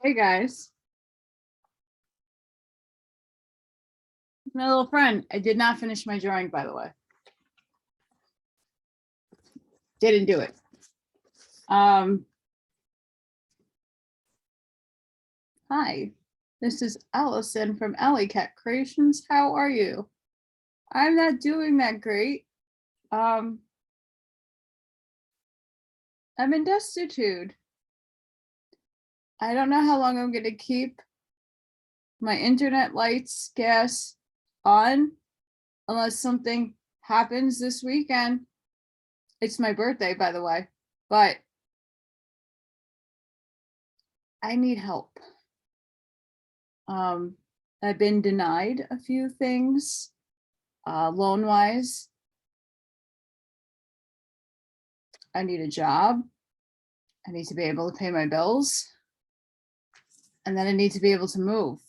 Hey guys, my little friend. I did not finish my drawing, by the way. Didn't do it. Hi, this is Allison from Allykatkreations. How are you? I'm not doing that great. I'm in destitute. I don't know how long I'm gonna keep my internet, lights, gas on, unless something happens this weekend. It's my birthday, by the way, but I need help. I've been denied a few things, loan wise. I need a job. I need to be able to pay my bills. And then I need to be able to move.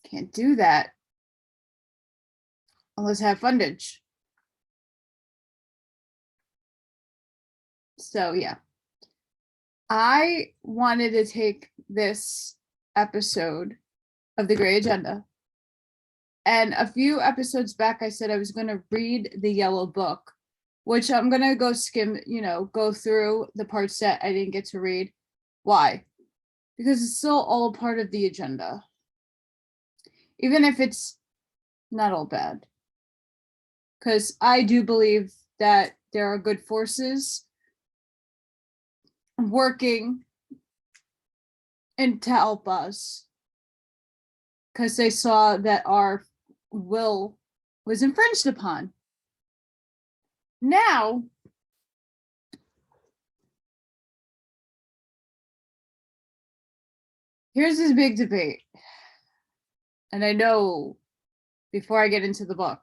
Can't do that unless I have fundage. So yeah, I wanted to take this episode of the Gray Agenda. And a few episodes back, I said I was going to read the yellow book, which I'm going to go skim, go through the parts that I didn't get to read. Why? Because it's still all part of the agenda. Even if it's not all bad. Because I do believe that there are good forces working and to help us. Because they saw that our will was infringed upon. Now, here's this big debate. And I know before I get into the book,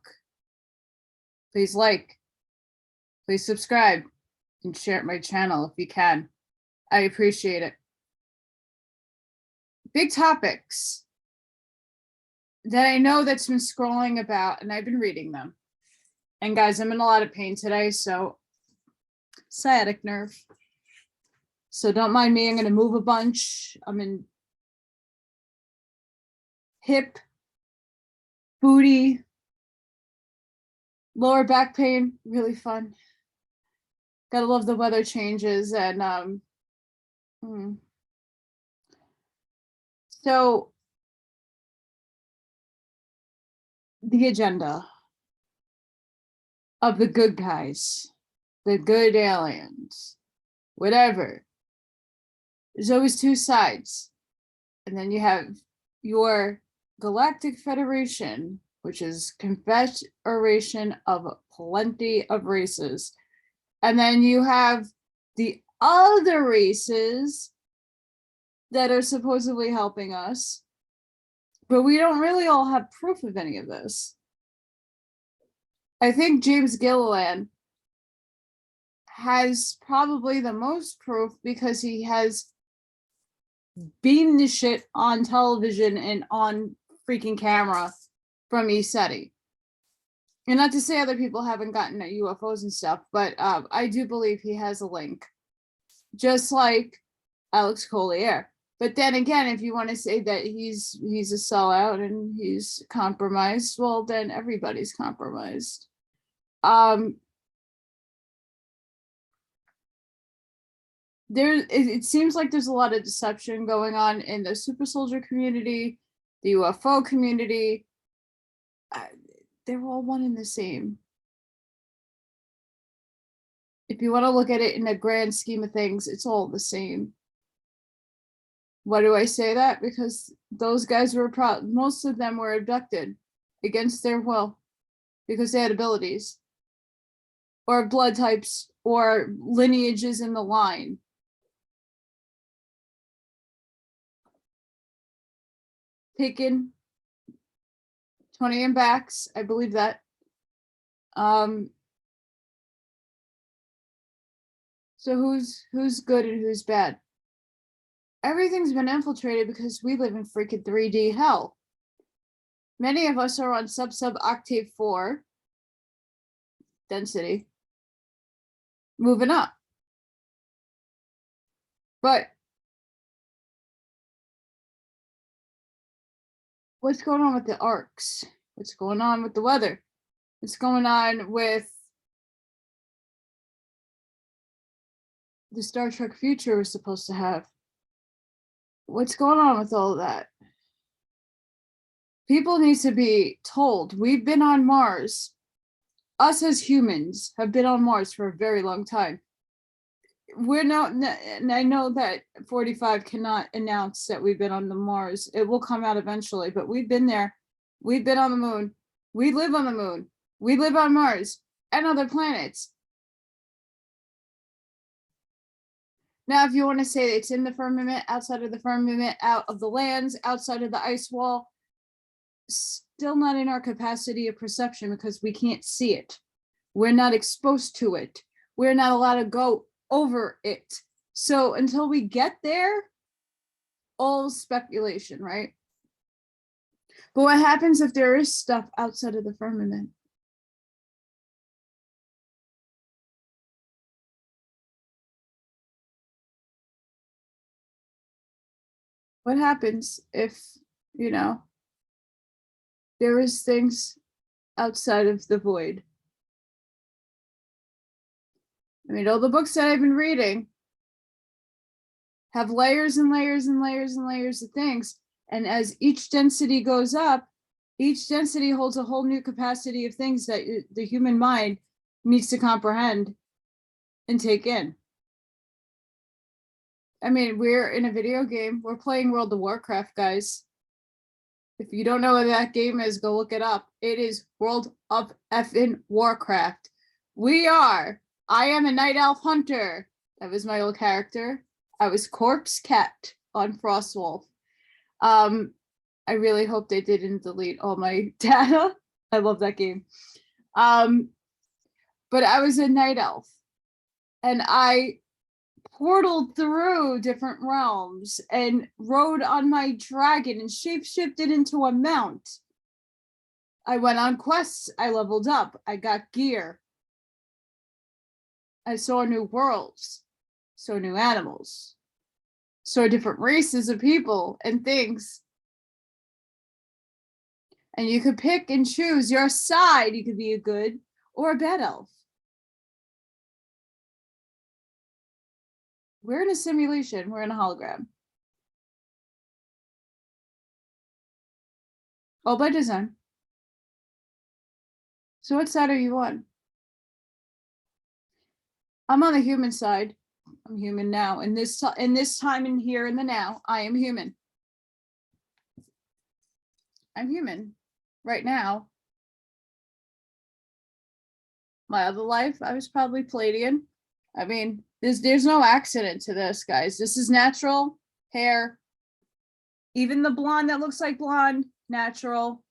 please like, please subscribe, and share my channel if you can. I appreciate it. Big topics that I know that's been scrolling about, and I've been reading them. And guys, I'm in a lot of pain today, so sciatic nerve. So don't mind me, I'm going to move a bunch. I'm in hip, booty, lower back pain, really fun. Gotta love the weather changes. And so the agenda of the good guys, the good aliens, whatever. There's always two sides. And then you have your Galactic Federation, which is confederation of plenty of races. And then you have the other races that are supposedly helping us. But we don't really all have proof of any of this. I think James Gilliland has probably the most proof because he has beaten the shit on television and on freaking camera from ESETI. And not to say other people haven't gotten at UFOs and stuff, but I do believe he has a link. Just like Alex Collier. But then again, if you want to say that he's a sellout and he's compromised, well, then everybody's compromised. It seems like there's a lot of deception going on in the super soldier community, the UFO community. They're all one and the same. If you want to look at it in a grand scheme of things, it's all the same. Why do I say that? Because those guys were most of them were abducted against their will because they had abilities or blood types or lineages in the line. Taken 20 and backs, I believe that. So who's good and who's bad? Everything's been infiltrated because we live in freaking 3D hell. Many of us are on sub octave 4 density, moving up. But what's going on with the arcs? What's going on with the weather? What's going on with the Star Trek future we're supposed to have? What's going on with all of that? People need to be told. We've been on Mars. Us as humans have been on Mars for a very long time. We're not, and I know that 45 cannot announce that we've been on the Mars. It will come out eventually, but we've been there. We've been on the moon. We live on the moon. We live on Mars and other planets. Now, if you want to say it's in the firmament, outside of the firmament, out of the lands, outside of the ice wall, still not in our capacity of perception because we can't see it. We're not exposed to it. We're not allowed to go over it. So until we get there, all speculation, right? But what happens if there is stuff outside of the firmament? What happens if, you know, there is things outside of the void? I mean, all the books that I've been reading have layers and layers and layers and layers of things. And as each density goes up, each density holds a whole new capacity of things that the human mind needs to comprehend and take in. I mean, we're in a video game. We're playing World of Warcraft, guys. If you don't know what that game is, go look it up. It is World of effing Warcraft. I am a night elf hunter. That was my old character. I was Corpse Cat on Frostwolf. I really hope they didn't delete all my data. I love that game. But I was a night elf. And I portaled through different realms and rode on my dragon and shapeshifted into a mount. I went on quests. I leveled up. I got gear. I saw new worlds, saw new animals, saw different races of people and things. And you could pick and choose your side. You could be a good or a bad elf. We're in a simulation. We're in a hologram. All by design. So what side are you on? I'm on the human side. I'm human now. In this time and here in the now, I am human. I'm human right now. My other life, I was probably Palladian. I mean, there's no accident to this, guys. This is natural hair. Even the blonde that looks like blonde, natural.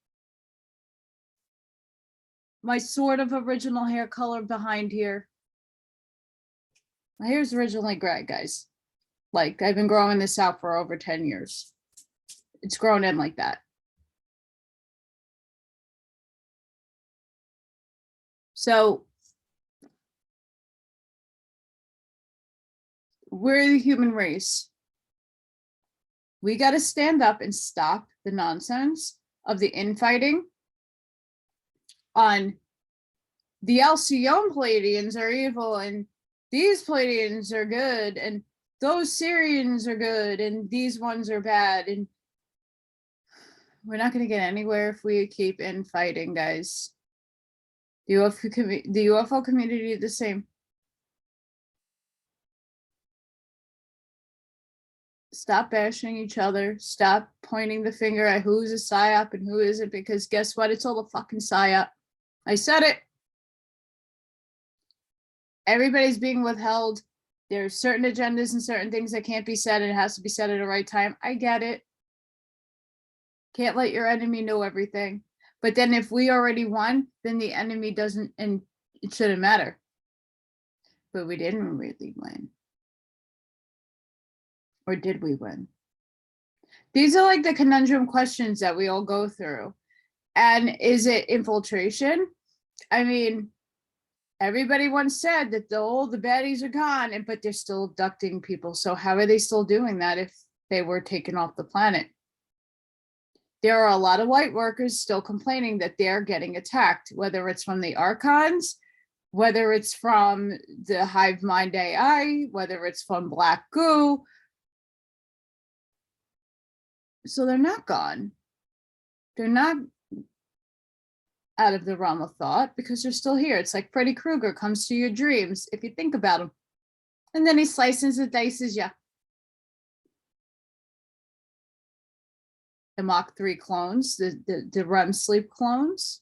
My sort of original hair color behind here. My hair is originally gray, guys. Like, I've been growing this out for over 10 years. It's grown in like that. So we're the human race. We got to stand up and stop the nonsense of the infighting on the Alcyone Palladians are evil and these Palladians are good and those Syrians are good and these ones are bad. And we're not going to get anywhere if we keep infighting, guys. The UFO community is the same. Stop bashing each other. Stop pointing the finger at who's a psyop and who isn't, because guess what? It's all a fucking psyop. I said it. Everybody's being withheld. There's certain agendas and certain things that can't be said, and it has to be said at the right time. I get it. Can't let your enemy know everything. But then if we already won, then the enemy doesn't, and it shouldn't matter. But we didn't really win. Or did we win? These are like the conundrum questions that we all go through. And is it infiltration? I mean, everybody once said that the baddies are gone, but they're still abducting people. So how are they still doing that if they were taken off the planet? there are a lot of white workers still complaining that they're getting attacked, whether it's from the archons, whether it's from the hive mind AI, whether it's from black goo. So they're not gone. They're not out of the realm of thought because they're still here. It's like Freddy Krueger comes to your dreams if you think about him. And then he slices and dices you. The Mach 3 clones, the REM sleep clones.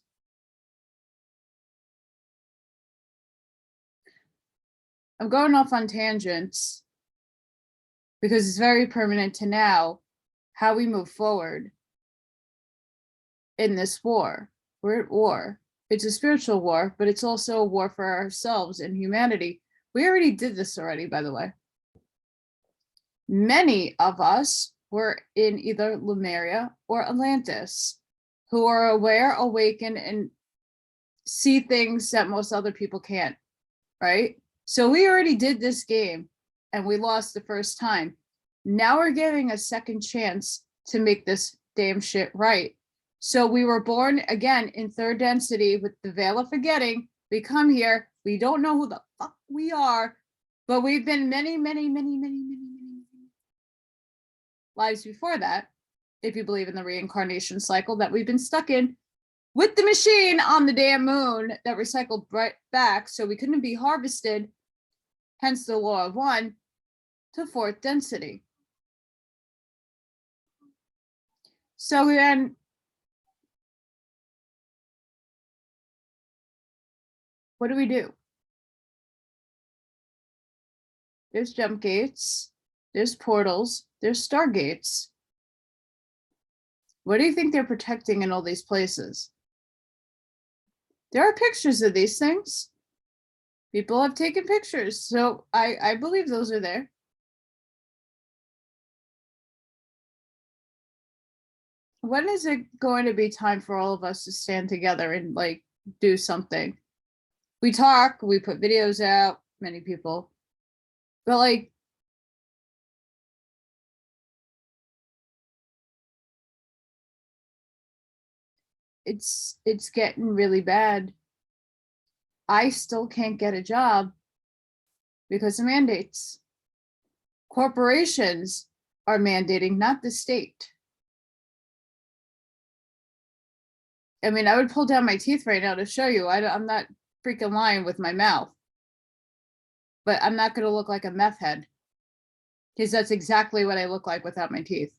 I'm going off on tangents because it's very permanent to now how we move forward in this war. We're at war. It's a spiritual war, but it's also a war for ourselves and humanity. We already did this already, by the way. Many of us were in either Lemuria or Atlantis, who are aware, awakened, and see things that most other people can't, right? So we already did this game and we lost the first time. Now we're getting a second chance to make this damn shit right. So we were born again in third density with the veil of forgetting. We come here, we don't know who the fuck we are, but we've been many lives before that, if you believe in the reincarnation cycle that we've been stuck in with the machine on the damn moon that recycled right back, so we couldn't be harvested, hence the law of one, to fourth density. So then what do? There's jump gates, there's portals, there's stargates. What do you think they're protecting in all these places? There are pictures of these things. People have taken pictures, so I believe those are there. When is it going to be time for all of us to stand together and like do something? We talk, we put videos out, many people, but like, it's getting really bad. I still can't get a job because of mandates. Corporations are mandating, not the state. I mean, I would pull down my teeth right now to show you. I'm not freaking lying with my mouth. But I'm not going to look like a meth head. Because that's exactly what I look like without my teeth.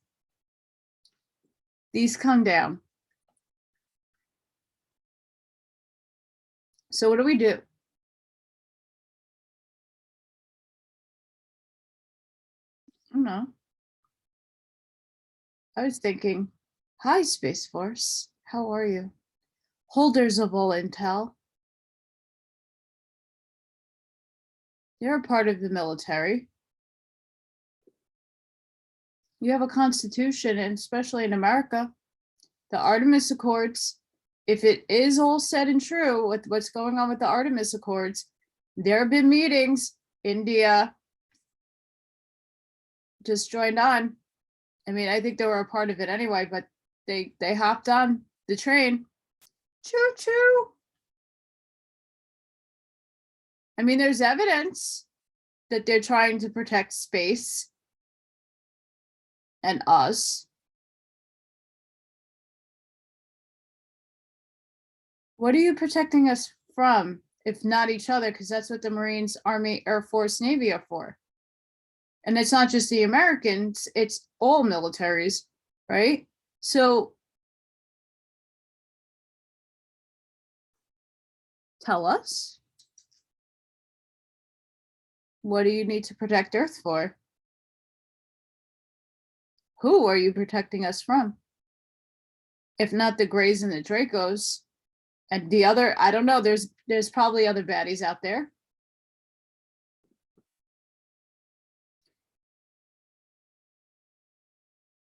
These come down. So what do we do? I don't know. I was thinking, hi, Space Force. How are you? Holders of all intel. You're a part of the military. You have a constitution, and especially in America, the Artemis Accords, if it is all said and true with what's going on with the Artemis Accords, there have been meetings. India just joined on. I mean, I think they were a part of it anyway, but they hopped on the train. Choo choo. I mean, there's evidence that they're trying to protect space and us. What are you protecting us from, if not each other? Because that's what the Marines, Army, Air Force, Navy are for. And it's not just the Americans, it's all militaries, right? So tell us, what do you need to protect Earth for? Who are you protecting us from? If not the Greys and the Dracos, and the other, I don't know, there's probably other baddies out there.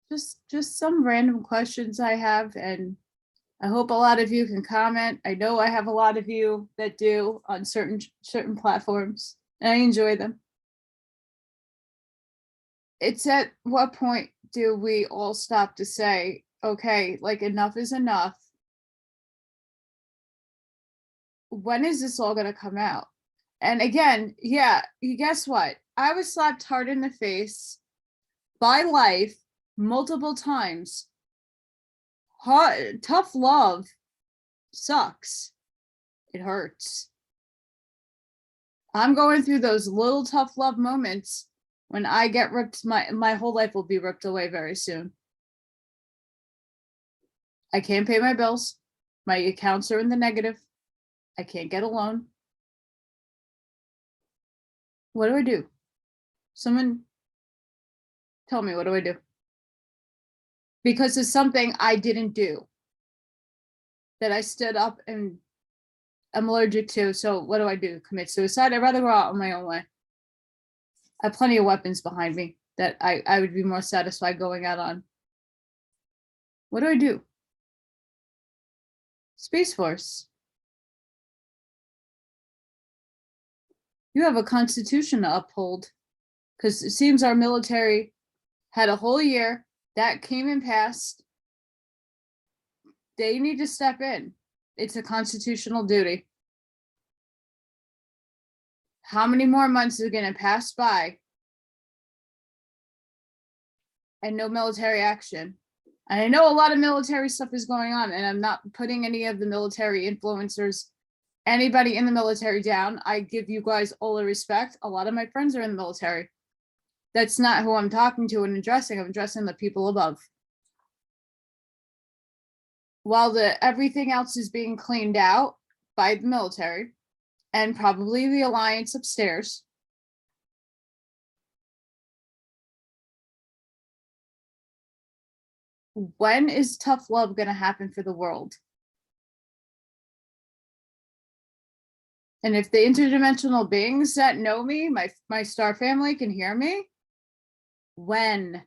Just some random questions I have, and I hope a lot of you can comment. I know I have a lot of you that do on certain platforms, and I enjoy them. It's at what point do we all stop to say, okay, like enough is enough. When is this all gonna come out? And again, yeah, guess what? I was slapped hard in the face by life multiple times. Tough love sucks. It hurts. I'm going through those little tough love moments. When I get ripped, my whole life will be ripped away very soon. I can't pay my bills. My accounts are in the negative. I can't get a loan. What do I do? Someone tell me, what do I do? Because it's something I didn't do, that I stood up and I'm allergic to. So what do I do? Commit suicide? I'd rather go out on my own way. I have plenty of weapons behind me that I would be more satisfied going out on. What do I do? Space Force. You have a constitution to uphold, because it seems our military had a whole year that came and passed. They need to step in. It's a constitutional duty. How many more months is going to pass by and no military action? And I know a lot of military stuff is going on, and I'm not putting any of the military influencers, anybody in the military down. I give you guys all the respect. A lot of my friends are in the military. That's not who I'm talking to and addressing. I'm addressing the people above. While everything else is being cleaned out by the military and probably the alliance upstairs, when is tough love going to happen for the world? And if the interdimensional beings that know me, my star family, can hear me, when?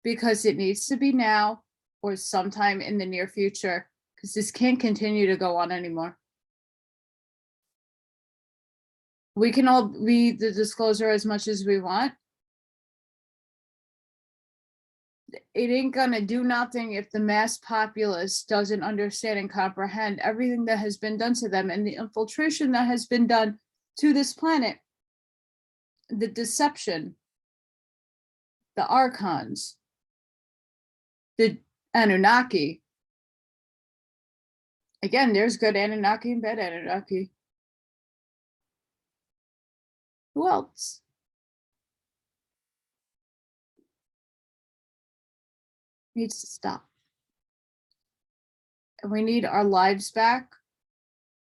Because it needs to be now or sometime in the near future, because this can't continue to go on anymore. We can all read the disclosure as much as we want. It ain't gonna do nothing if the mass populace doesn't understand and comprehend everything that has been done to them and the infiltration that has been done to this planet, the deception, the archons, the Anunnaki. Again, there's good Anunnaki and bad Anunnaki. Who else? Needs to stop. And we need our lives back.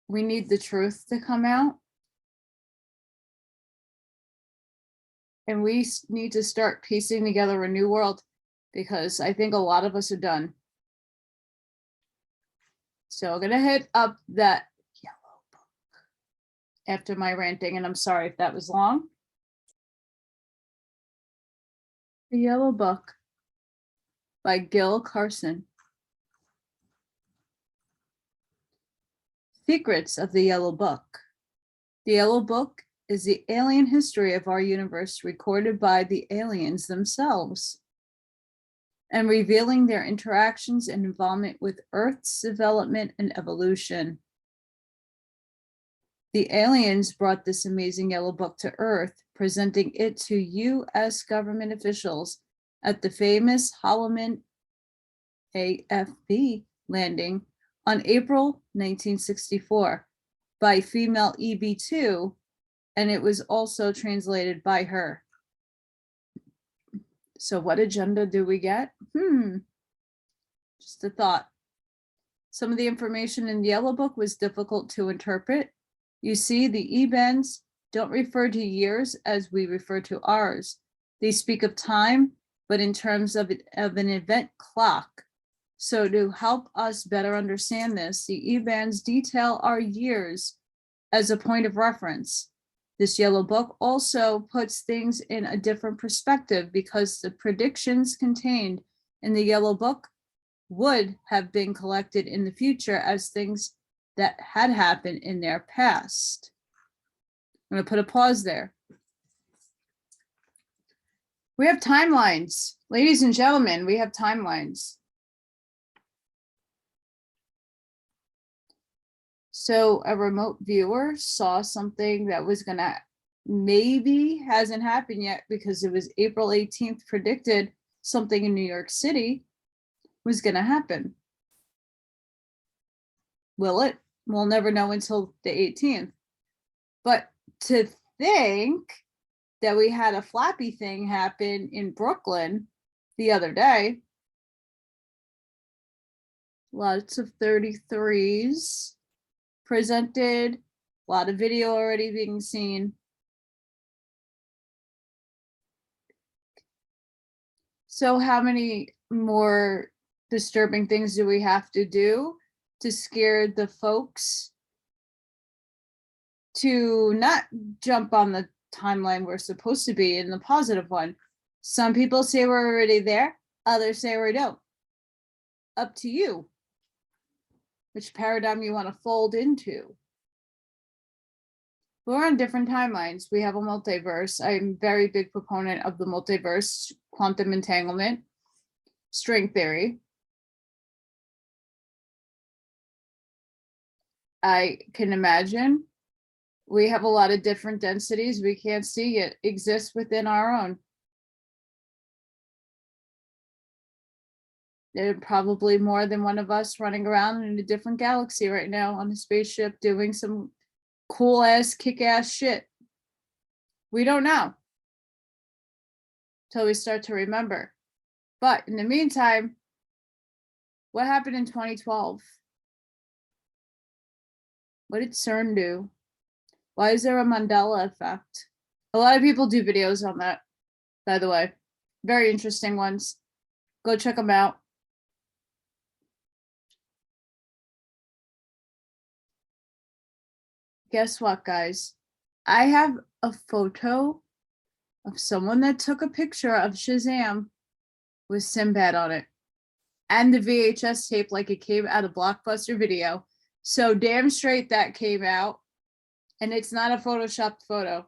We need the truth to come out. And we need to start piecing together a new world, because I think a lot of us are done. So I'm going to hit up that yellow book after my ranting, and I'm sorry if that was long. The Yellow Book by Gil Carlson. Secrets of the Yellow Book. The Yellow Book is the alien history of our universe recorded by the aliens themselves, and revealing their interactions and involvement with Earth's development and evolution. The aliens brought this amazing yellow book to Earth, presenting it to U.S. government officials at the famous Holloman AFB landing on April 1964 by female EB2, and it was also translated by her. So what agenda do we get? Just a thought. Some of the information in the Yellow Book was difficult to interpret. You see, the E-bends don't refer to years as we refer to ours. They speak of time, but in terms of an event clock. So to help us better understand this, the E-bands detail our years as a point of reference. This Yellow Book also puts things in a different perspective, because the predictions contained in the Yellow Book would have been collected in the future as things that had happened in their past. I'm going to put a pause there. We have timelines. Ladies and gentlemen, we have timelines. So a remote viewer saw something that was gonna maybe hasn't happened yet because it was April 18th predicted something in New York City was gonna happen. Will it? We'll never know until the 18th. But to think that we had a flappy thing happen in Brooklyn the other day, lots of 33s presented, a lot of video already being seen. So how many more disturbing things do we have to do to scare the folks to not jump on the timeline we're supposed to be in the positive one? Some people say we're already there, others say we don't. Up to you which paradigm you want to fold into. We're on different timelines. We have a multiverse. I'm a very big proponent of the multiverse, quantum entanglement, string theory. I can imagine we have a lot of different densities we can't see yet exist within our own. There's probably more than one of us running around in a different galaxy right now on a spaceship doing some cool ass kick ass shit. We don't know till we start to remember. But in the meantime, what happened in 2012? What did CERN do? Why is there a Mandela effect? A lot of people do videos on that, by the way. Very interesting ones. Go check them out. Guess what, guys? I have a photo of someone that took a picture of Shazam with Sinbad on it. And the VHS tape like it came out of Blockbuster Video. So damn straight that came out. And it's not a photoshopped photo.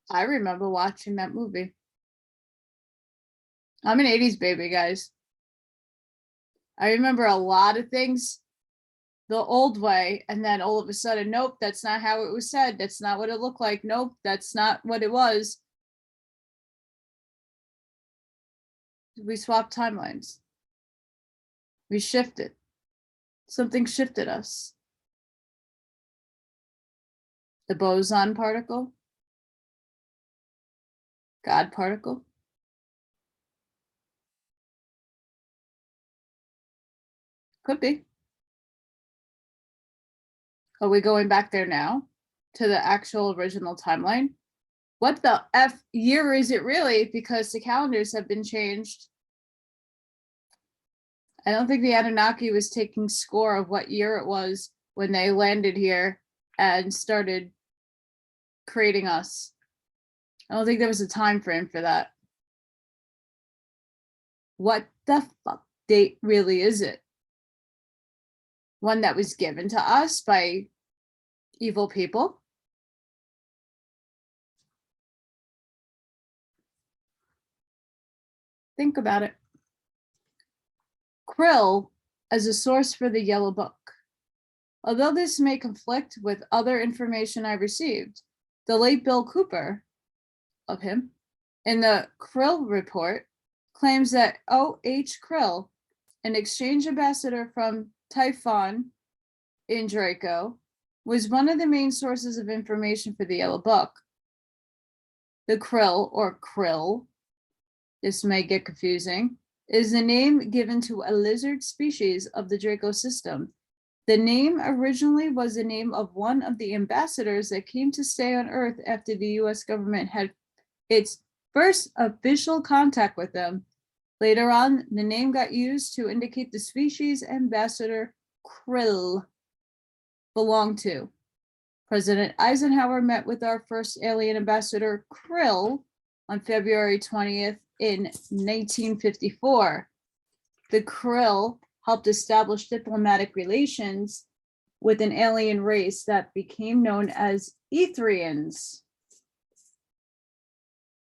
I remember watching that movie. I'm an 80s baby, guys. I remember a lot of things the old way, and then all of a sudden, nope, that's not how it was said. That's not what it looked like. Nope, that's not what it was. We swapped timelines. We shifted. Something shifted us. The boson particle. God particle. Could be. Are we going back there now to the actual original timeline? What the F year is it really? Because the calendars have been changed. I don't think the Anunnaki was taking score of what year it was when they landed here and started creating us. I don't think there was a time frame for that. What the fuck date really is it? One that was given to us by evil people? Think about it. Krill as a source for the Yellow Book. Although this may conflict with other information I received, the late Bill Cooper, of him, in the Krill report, claims that O.H. Krill, an exchange ambassador from Typhon in Draco, was one of the main sources of information for the Yellow Book. The Krill, or Krill, this may get confusing, is the name given to a lizard species of the Draco system. The name originally was the name of one of the ambassadors that came to stay on Earth after the US government had its first official contact with them. Later on, the name got used to indicate the species Ambassador Krill belonged to. President Eisenhower met with our first alien ambassador, Krill, on February 20th in 1954. The Krill helped establish diplomatic relations with an alien race that became known as Ethrians.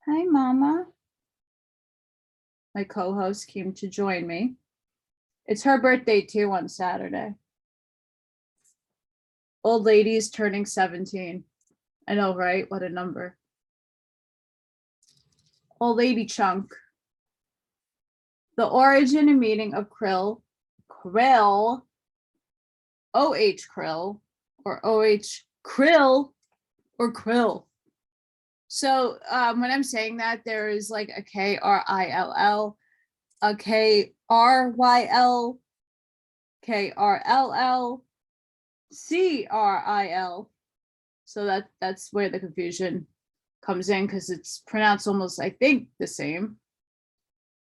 Hi, Mama. My co-host came to join me. It's her birthday too on Saturday. Old lady is turning 17. I know, right? What a number. Old lady chunk. The origin and meaning of Krill, O-H Krill, or O-H Krill, or Krill. So when I'm saying that, there is like a K-R-I-L-L, a K-R-Y-L, K-R-L-L, C-R-I-L. So that's where the confusion comes in, because it's pronounced almost, I think, the same.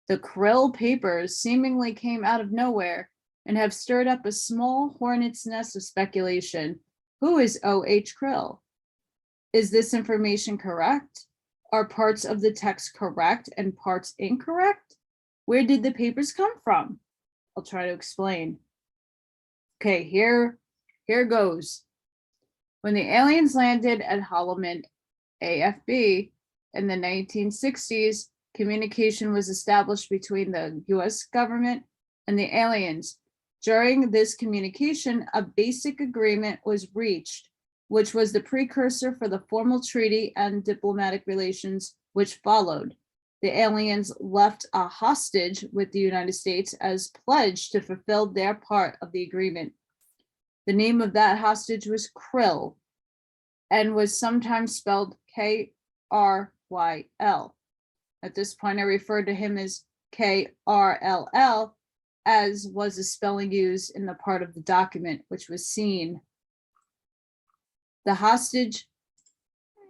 The Krill papers seemingly came out of nowhere and have stirred up a small hornet's nest of speculation. Who is O.H. Krill? Is this information correct? Are parts of the text correct and parts incorrect? Where did the papers come from? I'll try to explain. Okay, here goes. When the aliens landed at Holloman AFB in the 1960s, communication was established between the US government and the aliens. During this communication, a basic agreement was reached, which was the precursor for the formal treaty and diplomatic relations which followed. The aliens left a hostage with the United States as pledge to fulfill their part of the agreement. The name of that hostage was Krill and was sometimes spelled K-R-Y-L. At this point, I referred to him as K-R-L-L, as was the spelling used in the part of the document which was seen. The hostage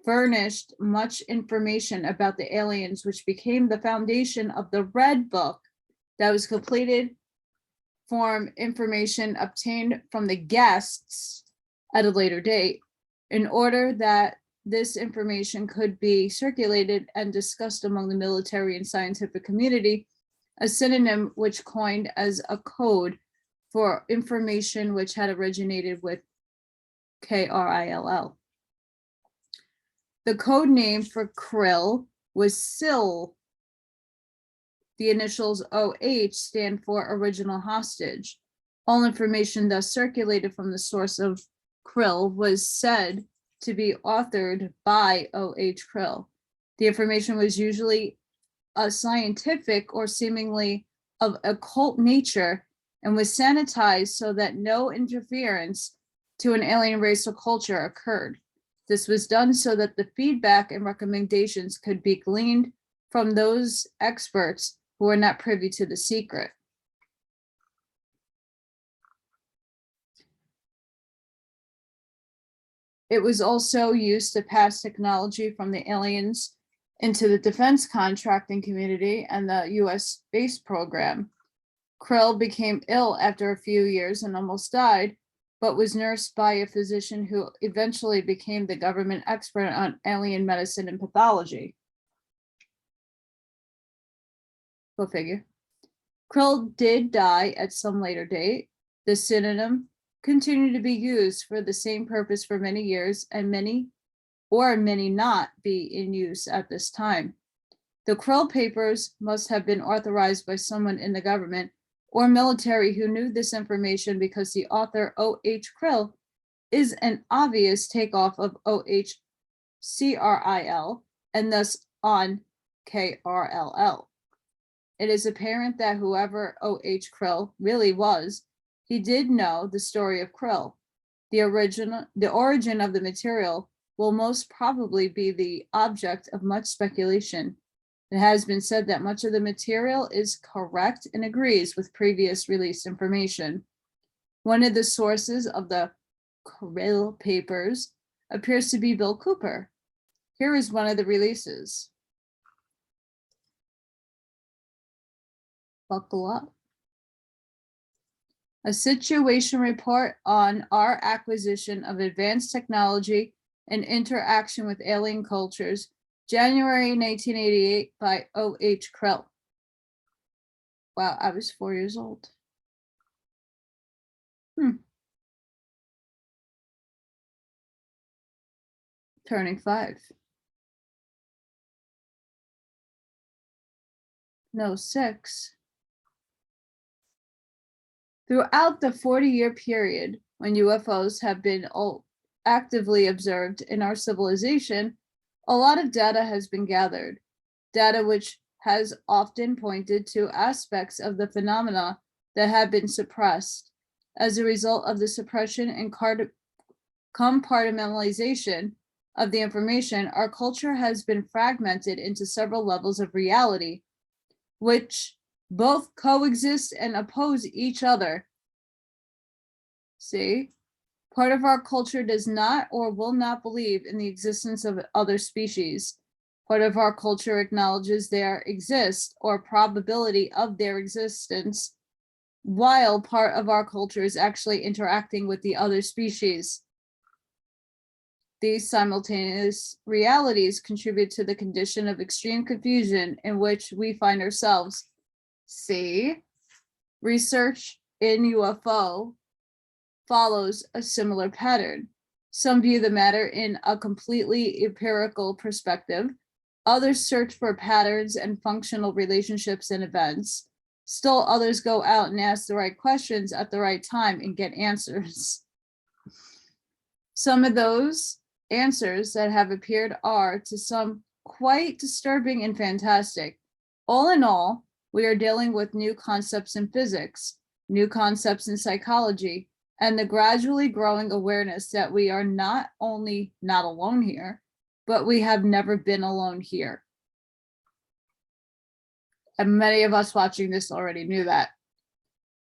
furnished much information about the aliens, which became the foundation of the Red Book that was completed from information obtained from the guests at a later date, in order that this information could be circulated and discussed among the military and scientific community, a synonym which coined as a code for information which had originated with K-R-I-L-L. The code name for Krill was SIL. The initials OH stand for original hostage. All information thus circulated from the source of Krill was said to be authored by O.H. Krill. The information was usually a scientific or seemingly of occult nature and was sanitized so that no interference to an alien race or culture occurred. This was done so that the feedback and recommendations could be gleaned from those experts who were not privy to the secret. It was also used to pass technology from the aliens into the defense contracting community and the US space program. Krill became ill after a few years and almost died, but was nursed by a physician who eventually became the government expert on alien medicine and pathology. Go figure. Krill did die at some later date. The synonym continued to be used for the same purpose for many years, and many not be in use at this time. The Krill papers must have been authorized by someone in the government or military who knew this information, because the author O.H. Krill is an obvious takeoff of O.H. C-R-I-L and thus on K-R-L-L. It is apparent that whoever O.H. Krill really was, he did know the story of Krill. The origin of the material will most probably be the object of much speculation. It has been said that much of the material is correct and agrees with previous released information. One of the sources of the Krill papers appears to be Bill Cooper. Here is one of the releases. Buckle up. A situation report on our acquisition of advanced technology and interaction with alien cultures, January 1988 by O.H. Krill. Wow, I was 4 years old. turning 5. No, 6. Throughout the 40-year period when UFOs have been actively observed in our civilization, a lot of data has been gathered, data which has often pointed to aspects of the phenomena that have been suppressed. As a result of the suppression and compartmentalization of the information, our culture has been fragmented into several levels of reality, which both coexist and oppose each other. See? Part of our culture does not or will not believe in the existence of other species. Part of our culture acknowledges there exist or probability of their existence, while part of our culture is actually interacting with the other species. These simultaneous realities contribute to the condition of extreme confusion in which we find ourselves. See, research in UFO follows a similar pattern. Some view the matter in a completely empirical perspective. Others search for patterns and functional relationships in events. Still others go out and ask the right questions at the right time and get answers. Some of those answers that have appeared are, to some, quite disturbing and fantastic. All in all, we are dealing with new concepts in physics, new concepts in psychology, and the gradually growing awareness that we are not only not alone here, but we have never been alone here. And many of us watching this already knew that.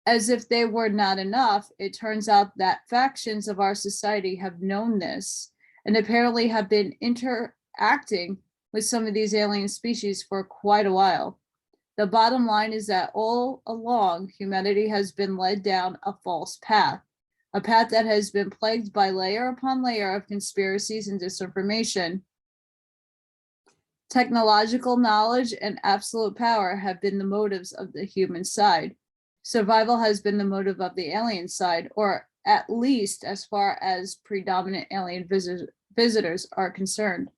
As if they were not enough, it turns out that factions of our society have known this and apparently have been interacting with some of these alien species for quite a while. The bottom line is that all along, humanity has been led down a false path, a path that has been plagued by layer upon layer of conspiracies and disinformation. Technological knowledge and absolute power have been the motives of the human side. Survival has been the motive of the alien side, or at least as far as predominant alien visitors are concerned.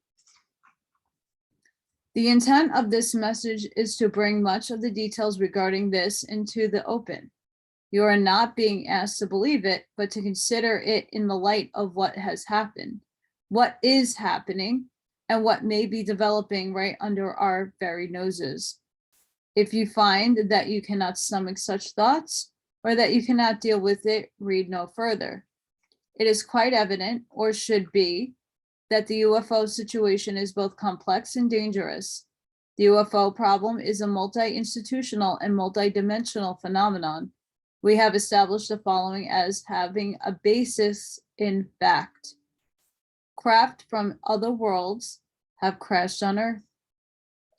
The intent of this message is to bring much of the details regarding this into the open. You are not being asked to believe it, but to consider it in the light of what has happened, what is happening, and what may be developing right under our very noses. If you find that you cannot stomach such thoughts, or that you cannot deal with it, read no further. It is quite evident, or should be, that the UFO situation is both complex and dangerous. The UFO problem is a multi-institutional and multi-dimensional phenomenon. We have established the following as having a basis in fact. Craft from other worlds have crashed on Earth.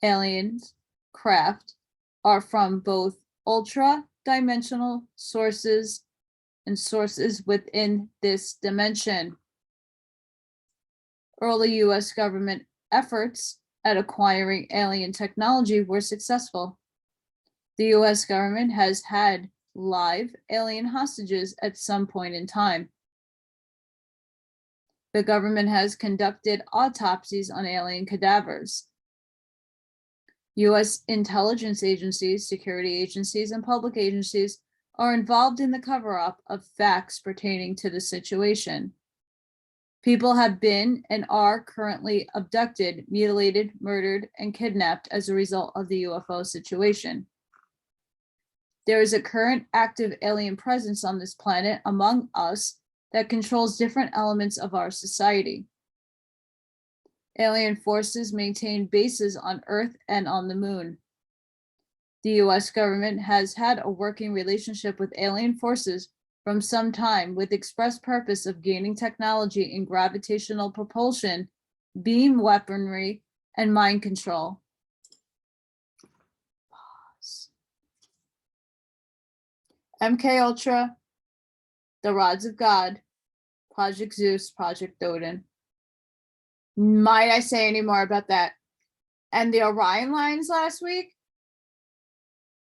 Aliens craft are from both ultra-dimensional sources and sources within this dimension. Early US government efforts at acquiring alien technology were successful. The US government has had live alien hostages at some point in time. The government has conducted autopsies on alien cadavers. US intelligence agencies, security agencies, and public agencies are involved in the cover-up of facts pertaining to the situation. People have been and are currently abducted, mutilated, murdered, and kidnapped as a result of the UFO situation. There is a current active alien presence on this planet among us that controls different elements of our society. Alien forces maintain bases on Earth and on the moon. The US government has had a working relationship with alien forces from some time with express purpose of gaining technology in gravitational propulsion, beam weaponry, and mind control. MK Ultra, the Rods of God, Project Zeus, Project Odin. Might I say any more about that? And the Orion lines last week,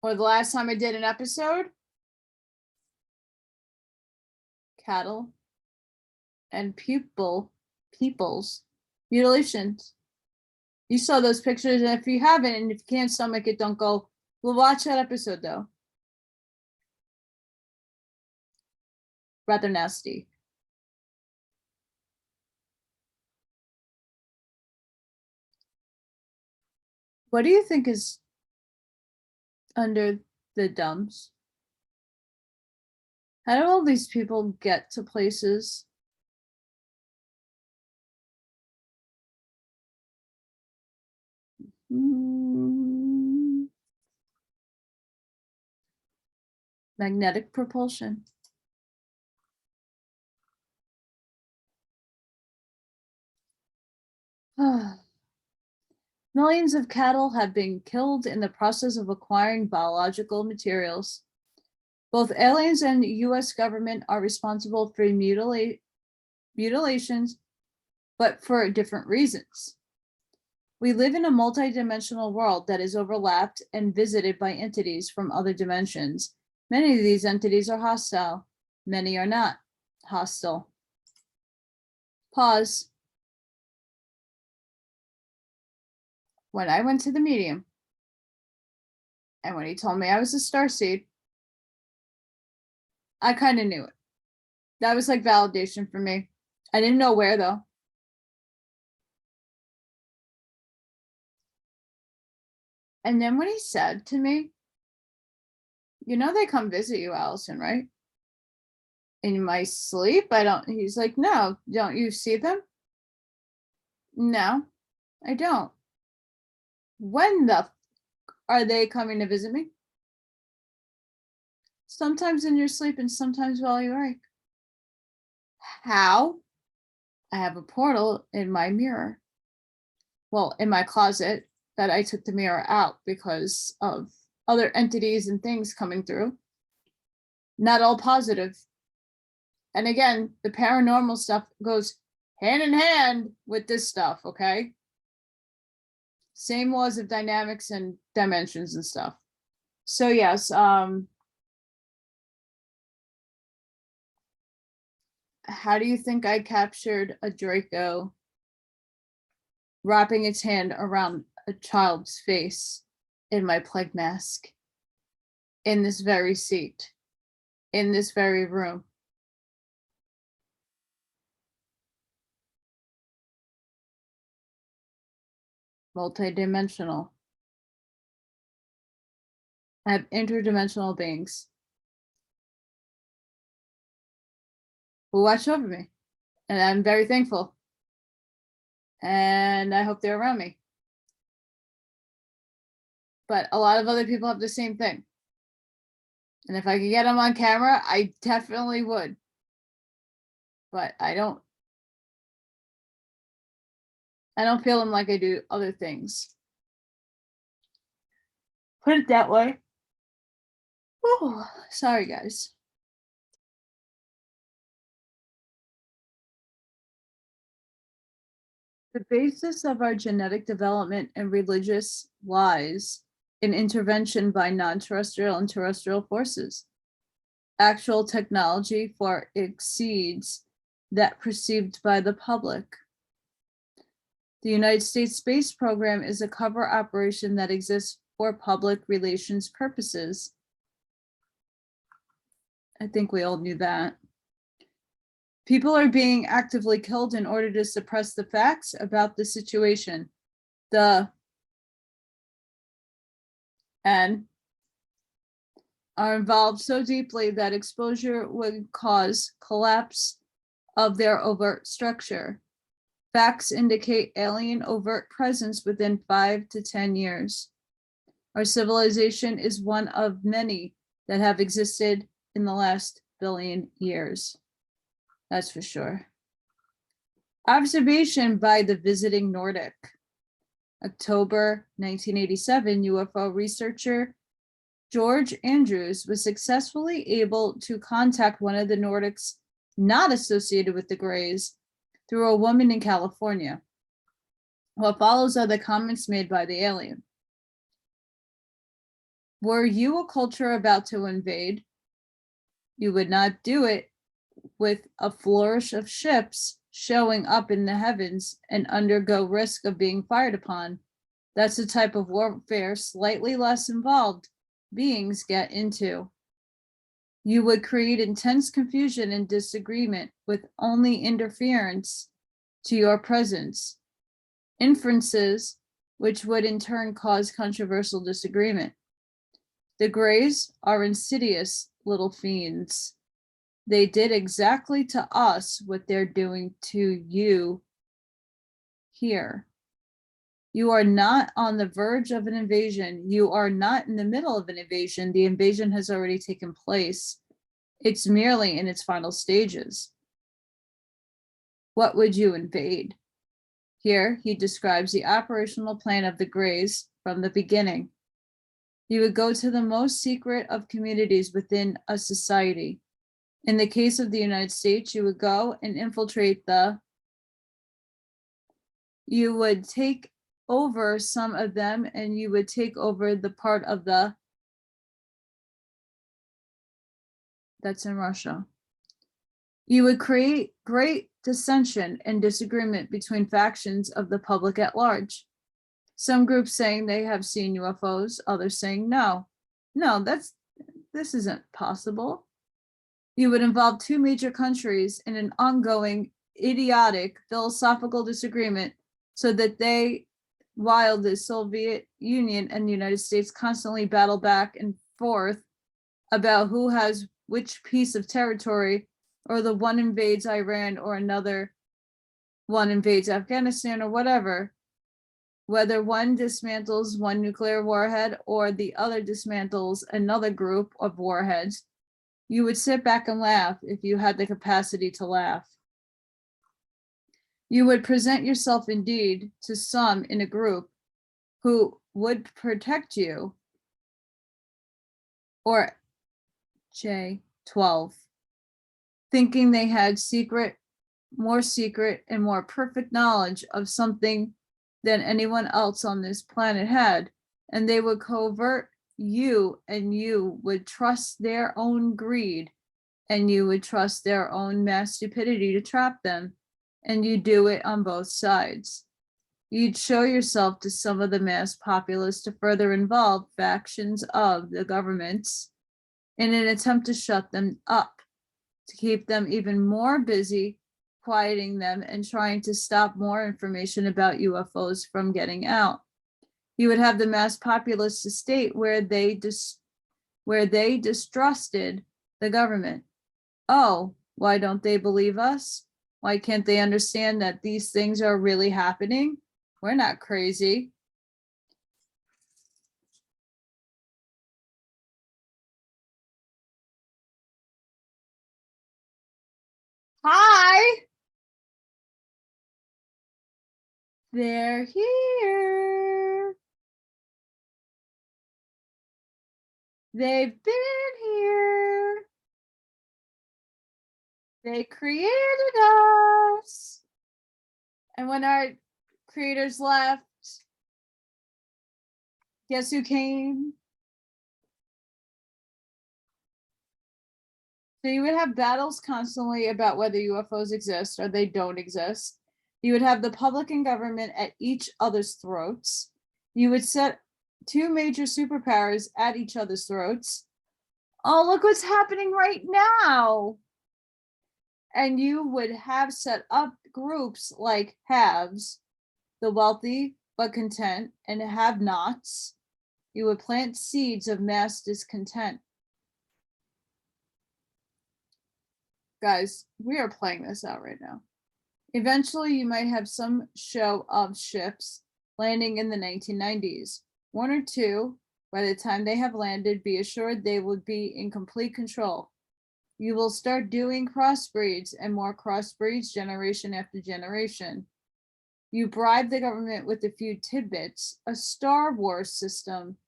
or the last time I did an episode, cattle and peoples Mutilations. You saw those pictures, and if you haven't, and if you can't stomach it, don't go. We'll watch that episode, though. Rather nasty. What do you think is under the dumps? How do all these people get to places? Magnetic propulsion. Millions of cattle have been killed in the process of acquiring biological materials. Both aliens and the US government are responsible for mutilations, but for different reasons. We live in a multidimensional world that is overlapped and visited by entities from other dimensions. Many of these entities are hostile. Many are not hostile. Pause. When I went to the medium, and when he told me I was a starseed, I kind of knew it. That was like validation for me. I didn't know where, though. And then when he said to me, you know, they come visit you, Allison, right? In my sleep, I don't, he's like, no, don't you see them? No, I don't. When the are they coming to visit me? Sometimes in your sleep and sometimes while you're awake. How? I have a portal in my mirror. Well, in my closet that I took the mirror out because of other entities and things coming through. Not all positive. And again, the paranormal stuff goes hand in hand with this stuff, okay? Same laws of dynamics and dimensions and stuff. So yes, how do you think I captured a Draco wrapping its hand around a child's face in my plague mask, in this very seat, in this very room? Multidimensional. I have interdimensional beings who watch over me, and I'm very thankful. And I hope they're around me. But a lot of other people have the same thing. And if I could get them on camera, I definitely would. But I don't feel them like I do other things. Put it that way. Oh, sorry, guys. The basis of our genetic development and religious lies in intervention by non-terrestrial and terrestrial forces. Actual technology far exceeds that perceived by the public. The United States space program is a cover operation that exists for public relations purposes. I think we all knew that. People are being actively killed in order to suppress the facts about the situation. And are involved so deeply that exposure would cause collapse of their overt structure. Facts indicate alien overt presence within 5 to 10 years. Our civilization is one of many that have existed in the last billion years. That's for sure. Observation by the visiting Nordic. October 1987, UFO researcher George Andrews was successfully able to contact one of the Nordics not associated with the Greys through a woman in California. What follows are the comments made by the alien. Were you a culture about to invade, you would not do it with a flourish of ships showing up in the heavens and undergo risk of being fired upon. That's the type of warfare slightly less involved beings get into. You would create intense confusion and disagreement with only interference to your presence, inferences which would in turn cause controversial disagreement. The Greys are insidious little fiends. They did exactly to us what they're doing to you here. You are not on the verge of an invasion. You are not in the middle of an invasion. The invasion has already taken place. It's merely in its final stages. What would you invade? Here, he describes the operational plan of the Greys from the beginning. You would go to the most secret of communities within a society. In the case of the United States, you would go and infiltrate you would take over some of them, and you would take over the part of that's in Russia. You would create great dissension and disagreement between factions of the public at large. Some groups saying they have seen UFOs, others saying no, this isn't possible. You would involve two major countries in an ongoing, idiotic, philosophical disagreement so that while the Soviet Union and the United States constantly battle back and forth about who has which piece of territory, or the one invades Iran or another one invades Afghanistan or whatever, whether one dismantles one nuclear warhead or the other dismantles another group of warheads, you would sit back and laugh if you had the capacity to laugh. You would present yourself indeed to some in a group who would protect you, or J12, thinking they had more secret and more perfect knowledge of something than anyone else on this planet had, and they would covert you, and you would trust their own greed, and you would trust their own mass stupidity to trap them, and you do it on both sides. You'd show yourself to some of the mass populace to further involve factions of the governments in an attempt to shut them up, to keep them even more busy quieting them and trying to stop more information about UFOs from getting out. You would have the mass populace to state where they distrusted the government. Oh, why don't they believe us? Why can't they understand that these things are really happening? We're not crazy. Hi. They're here. They've been here. They created us. And when our creators left, guess who came? So you would have battles constantly about whether UFOs exist or they don't exist. You would have the public and government at each other's throats. You would set two major superpowers at each other's throats. Oh, look what's happening right now. And you would have set up groups like haves, the wealthy but content, and have-nots. You would plant seeds of mass discontent. Guys, we are playing this out right now. Eventually, you might have some show of ships landing in the 1990s. One or two, by the time they have landed, be assured they would be in complete control. You will start doing crossbreeds and more crossbreeds generation after generation. You bribe the government with a few tidbits, a Star Wars system.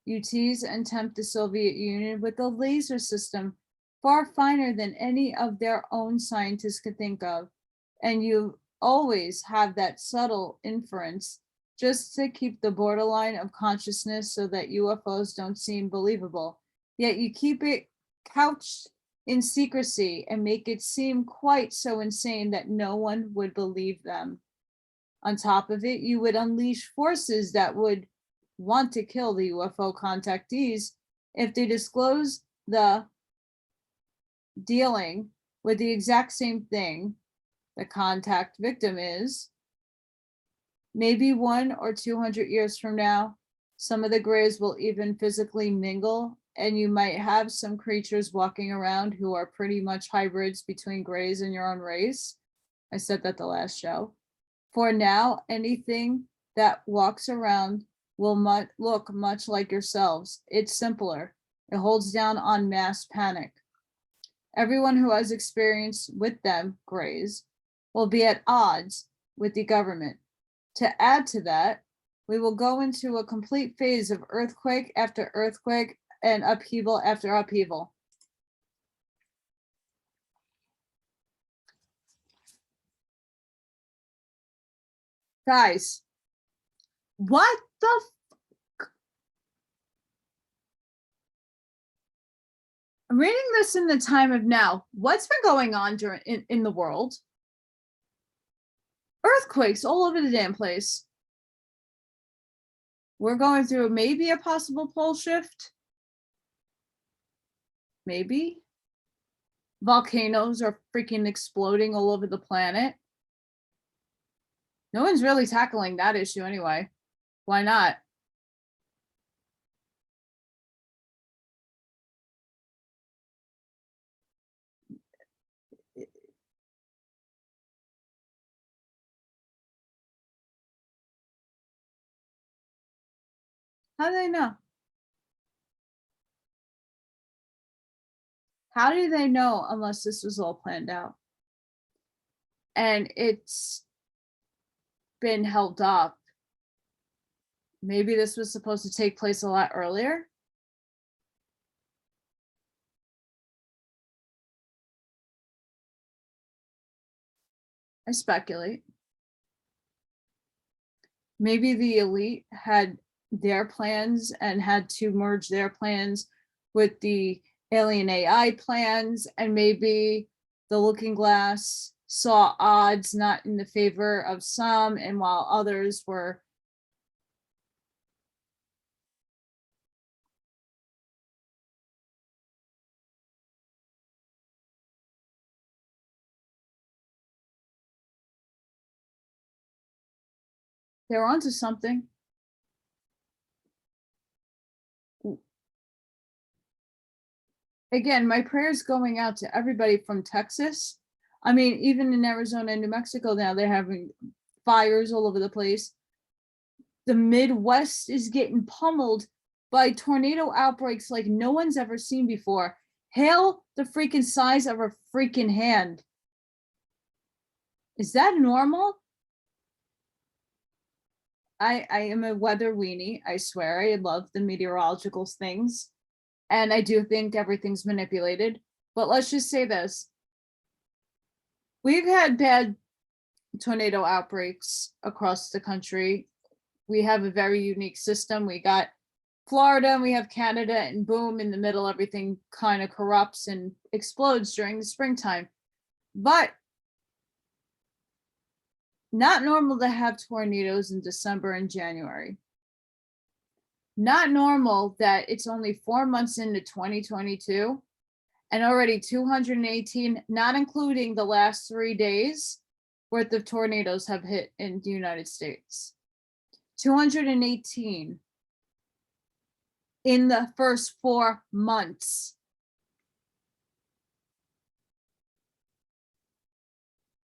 You tease and tempt the Soviet Union with a laser system far finer than any of their own scientists could think of. And you always have that subtle inference just to keep the borderline of consciousness so that UFOs don't seem believable. Yet you keep it couched in secrecy and make it seem quite so insane that no one would believe them. On top of it, you would unleash forces that would want to kill the UFO contactees if they disclose the dealing with the exact same thing the contact victim is. Maybe 100 or 200 years from now, some of the grays will even physically mingle, and you might have some creatures walking around who are pretty much hybrids between grays and your own race. I said that the last show. For now, anything that walks around will look much like yourselves. It's simpler. It holds down on mass panic. Everyone who has experience with them, grays, will be at odds with the government. To add to that, we will go into a complete phase of earthquake after earthquake and upheaval after upheaval. Guys, what the fuck? I'm reading this in the time of now. What's been going on in the world? Earthquakes all over the damn place. We're going through maybe a possible pole shift. Maybe. Volcanoes are freaking exploding all over the planet. No one's really tackling that issue anyway. Why not? How do they know? How do they know unless this was all planned out? And it's been held up. Maybe this was supposed to take place a lot earlier. I speculate. Maybe the elite had their plans and had to merge their plans with the alien AI plans, and maybe the Looking Glass saw odds not in the favor of some, and while others were they were onto something. Again, my prayers going out to everybody from Texas. I mean, even in Arizona and New Mexico now, they're having fires all over the place. The Midwest is getting pummeled by tornado outbreaks like no one's ever seen before. Hail the freaking size of a freaking hand. Is that normal? I am a weather weenie. I swear I love the meteorological things. And I do think everything's manipulated. But let's just say this. We've had bad tornado outbreaks across the country. We have a very unique system. We got Florida and we have Canada, and boom, in the middle, everything kind of corrupts and explodes during the springtime. But not normal to have tornadoes in December and January. Not normal that it's only 4 months into 2022 and already 218, not including the last 3 days worth of tornadoes have hit in the United States. 218 in the first 4 months.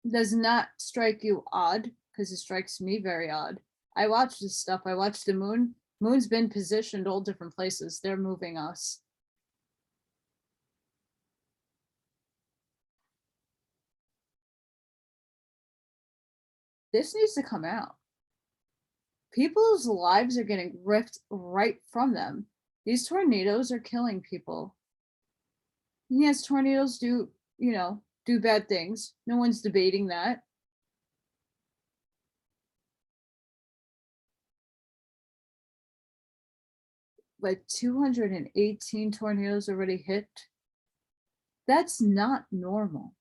Does not strike you odd? Because it strikes me very odd. I watch this stuff. I watch the moon. Moon's been positioned all different places. They're moving us. This needs to come out. People's lives are getting ripped right from them. These tornadoes are killing people. And yes, tornadoes do, do bad things. No one's debating that. But 218 tornadoes already hit. That's not normal.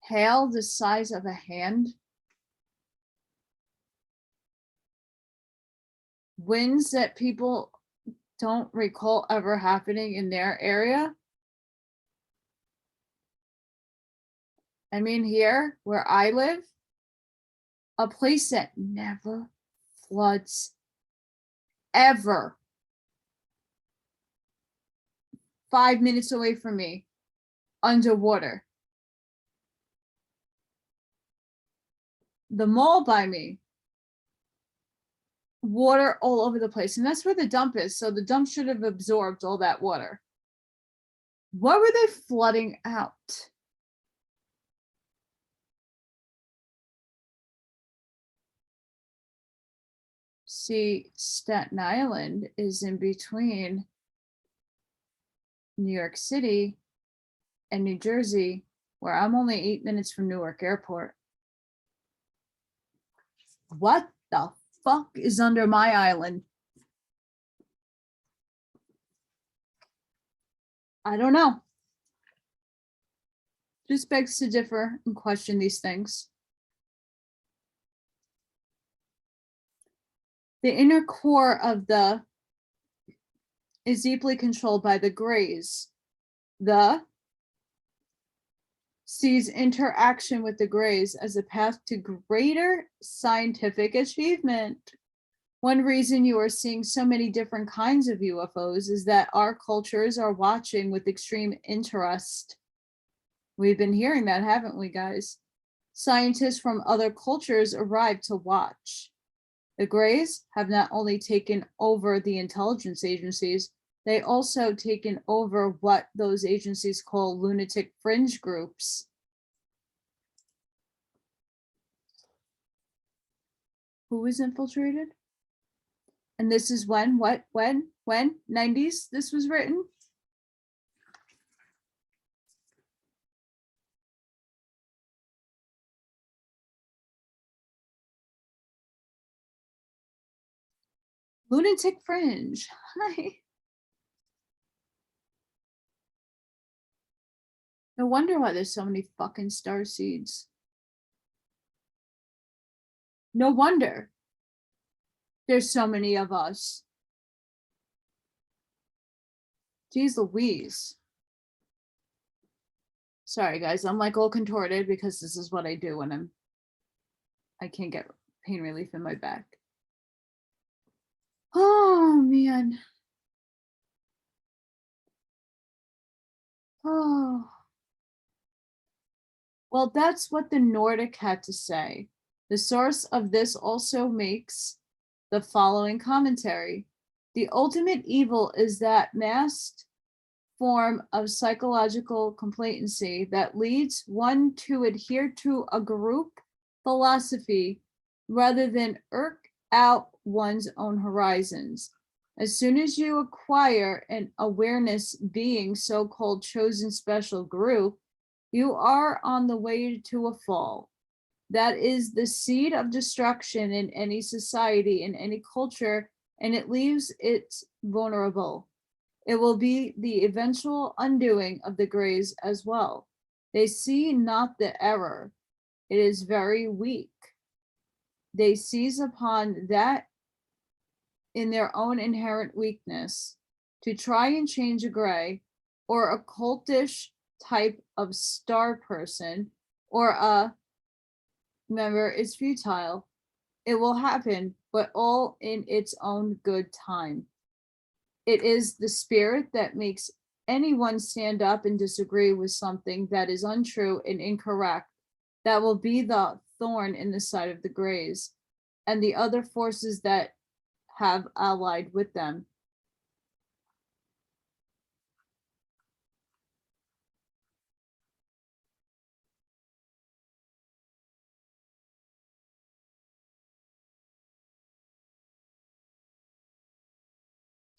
Hail the size of a hand. Winds that people don't recall ever happening in their area. I mean, here where I live, a place that never floods ever. 5 minutes away from me, underwater. The mall by me, water all over the place. And that's where the dump is. So the dump should have absorbed all that water. What were they flooding out? See, Staten Island is in between New York City and New Jersey, where I'm only 8 minutes from Newark Airport. What the fuck is under my island? I don't know. Just begs to differ and question these things. The inner core of the is deeply controlled by the grays. The sees interaction with the grays as a path to greater scientific achievement. One reason you are seeing so many different kinds of UFOs is that our cultures are watching with extreme interest. We've been hearing that, haven't we, guys? Scientists from other cultures arrive to watch. The Greys have not only taken over the intelligence agencies, they also taken over what those agencies call lunatic fringe groups. Who is infiltrated? And this is when, what, when, 90s this was written? Lunatic fringe. Hi. No wonder why there's so many fucking star seeds. No wonder there's so many of us. Jeez Louise. Sorry, guys. I'm like all contorted because this is what I do when I can't get pain relief in my back. Oh, man. Oh. Well, that's what the Nordic had to say. The source of this also makes the following commentary. The ultimate evil is that masked form of psychological complacency that leads one to adhere to a group philosophy rather than irk out one's own horizons. As soon as you acquire an awareness being so-called chosen special group, you are on the way to a fall. That is the seed of destruction in any society, in any culture, and it leaves it vulnerable. It will be the eventual undoing of the Greys as well. They see not the error. It is very weak. They seize upon that in their own inherent weakness to try and change a Grey or a cultish type of star person or a member is futile. It will happen, but all in its own good time. It is the spirit that makes anyone stand up and disagree with something that is untrue and incorrect that will be the thorn in the side of the Greys and the other forces that have allied with them.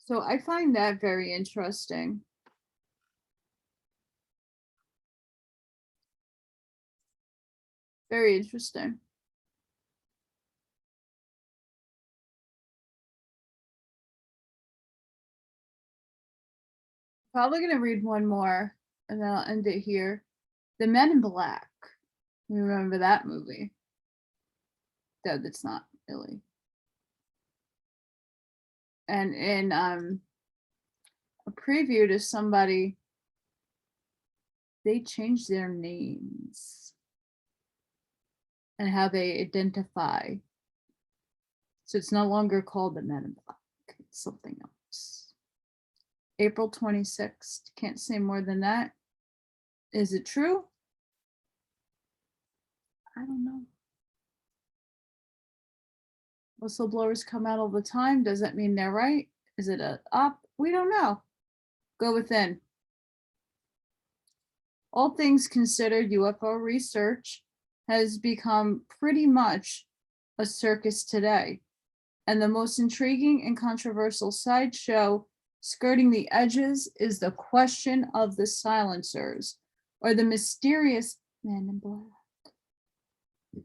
So I find that very interesting. Very interesting. Probably gonna read one more and then I'll end it here. The Men in Black. You remember that movie? No, that's not really. And in a preview to somebody, they changed their names and how they identify. So it's no longer called the Men in Black. It's something else. April 26th. Can't say more than that. Is it true? I don't know. Whistleblowers come out all the time. Does that mean they're right? Is it a up? We don't know. Go within. All things considered, UFO research has become pretty much a circus today. And the most intriguing and controversial sideshow skirting the edges is the question of the silencers, or the mysterious Men in Black.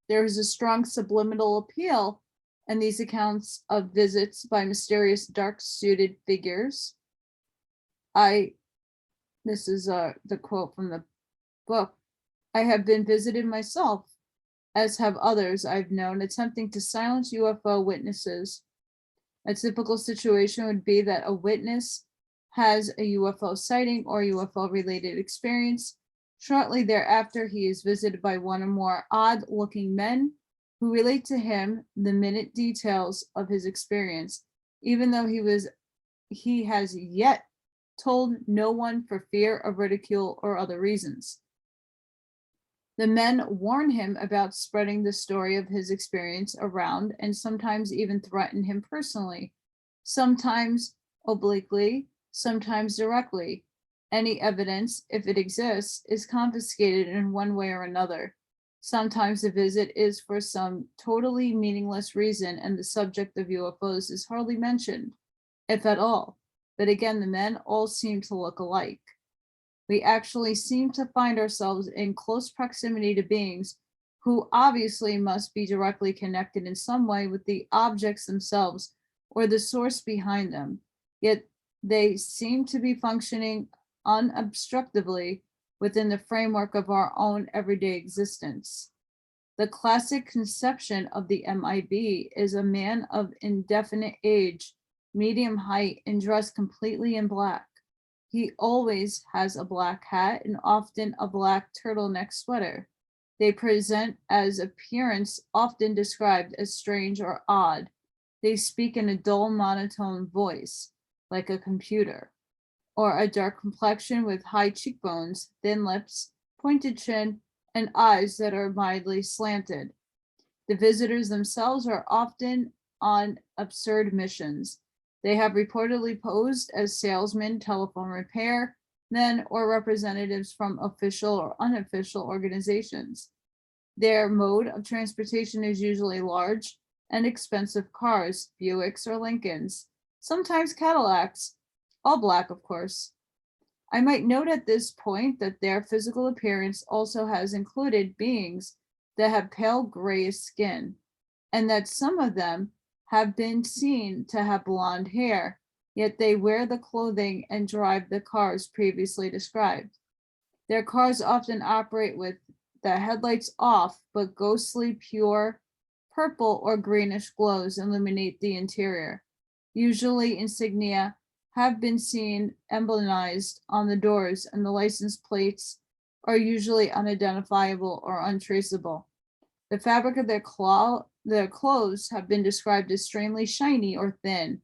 There is a strong subliminal appeal in these accounts of visits by mysterious dark-suited figures. This is the quote from the book. I have been visited myself, as have others I've known, attempting to silence UFO witnesses. A typical situation would be that a witness has a UFO sighting or UFO-related experience. Shortly thereafter, he is visited by one or more odd-looking men who relate to him the minute details of his experience, even though he has yet told no one for fear of ridicule or other reasons. The men warn him about spreading the story of his experience around and sometimes even threaten him personally, sometimes obliquely, sometimes directly. Any evidence, if it exists, is confiscated in one way or another. Sometimes the visit is for some totally meaningless reason and the subject of UFOs is hardly mentioned, if at all. But again, the men all seem to look alike. We actually seem to find ourselves in close proximity to beings who obviously must be directly connected in some way with the objects themselves or the source behind them. Yet they seem to be functioning unobstructively within the framework of our own everyday existence. The classic conception of the MIB is a man of indefinite age, medium height, and dressed completely in black. He always has a black hat and often a black turtleneck sweater. They present as appearance often described as strange or odd. They speak in a dull monotone voice, like a computer, or a dark complexion with high cheekbones, thin lips, pointed chin, and eyes that are mildly slanted. The visitors themselves are often on absurd missions. They have reportedly posed as salesmen, telephone repair men, or representatives from official or unofficial organizations. Their mode of transportation is usually large and expensive cars, Buicks or Lincolns, sometimes Cadillacs, all black, of course. I might note at this point that their physical appearance also has included beings that have pale grayish skin, and that some of them have been seen to have blonde hair, yet they wear the clothing and drive the cars previously described. Their cars often operate with the headlights off, but ghostly pure purple or greenish glows illuminate the interior. Usually insignia have been seen emblemized on the doors, and the license plates are usually unidentifiable or untraceable. The fabric of their clothes have been described as strangely shiny or thin,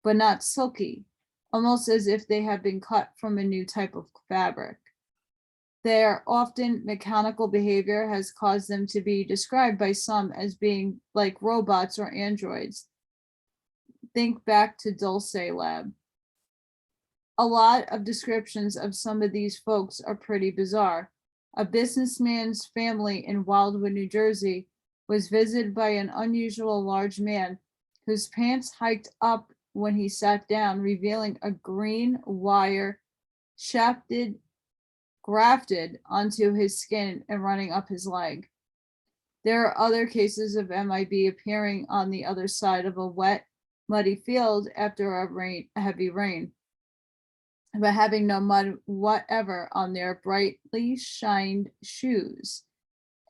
but not silky, almost as if they have been cut from a new type of fabric. Their often mechanical behavior has caused them to be described by some as being like robots or androids. Think back to Dulce Lab. A lot of descriptions of some of these folks are pretty bizarre. A businessman's family in Wildwood, New Jersey, was visited by an unusual large man whose pants hiked up when he sat down, revealing a green wire grafted onto his skin and running up his leg. There are other cases of MIB appearing on the other side of a wet, muddy field after a heavy rain. but having no mud whatever on their brightly shined shoes.